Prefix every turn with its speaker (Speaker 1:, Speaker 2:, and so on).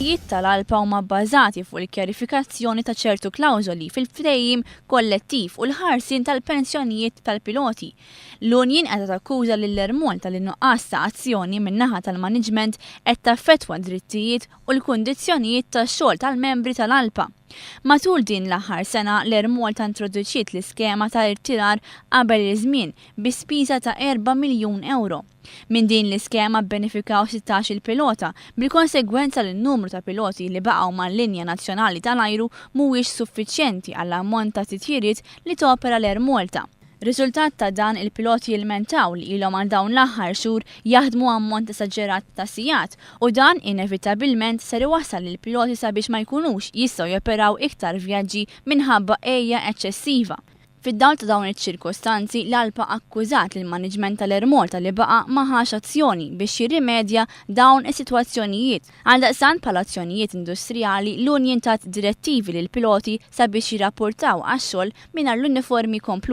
Speaker 1: Tal-Alpa huma bbażati fuq il-kjarifikazzjoni ta' ċertu klawżoli fil-ftehim kollettiv u l-ħarsin tal-pensjonijiet tal-piloti. L-Unjin qed takkuża lill-Ermol tal-innuqqas ta' azzjoni min-naħa tal-maniġment qed taffettwa d-drittijiet u l-kundizzjonijiet tax-xogħol tal-membri tal-Alpa. Matul din l-aħħar sena l-Ermol introduċiet l-iskema ta' irtirar qabel iż-żmien bi spiża ta' 4 miljun euro. Min din l-iskema benefikaw 16 pilota bil-konsegwenza li n-numru ta' piloti li baqgħu mal-linja nazzjonali tal-ajru mhuwiex suffiċjenti għall-ammont ta' titjiriet li topera l-Ermolta. Riżultat ta' dan il-piloti jilmentaw li ilhom għal dawn l-aħħar xhur jaħdmu ammont esaġerat ta' sigħat u dan inevitabilment ser iwassal lil piloti sabiex ma jkunux jistgħu joperaw iktar vjaġġi minħabba ejja eċċessiva. Fid-dawl ta' dawn iċ-ċirkostanzi l-Alpa akkużat lill-maniġment tal-Ermolta li baqa' ma ħax azzjoni biex jirrimedja dawn is-sitwazzjonijiet. Għaldaqstant bħala azzjonijiet industrijali l-Unjin tat direttivi lil piloti sabiex jirrapportaw għax-xogħol mingħajr l-uniformi kompluti.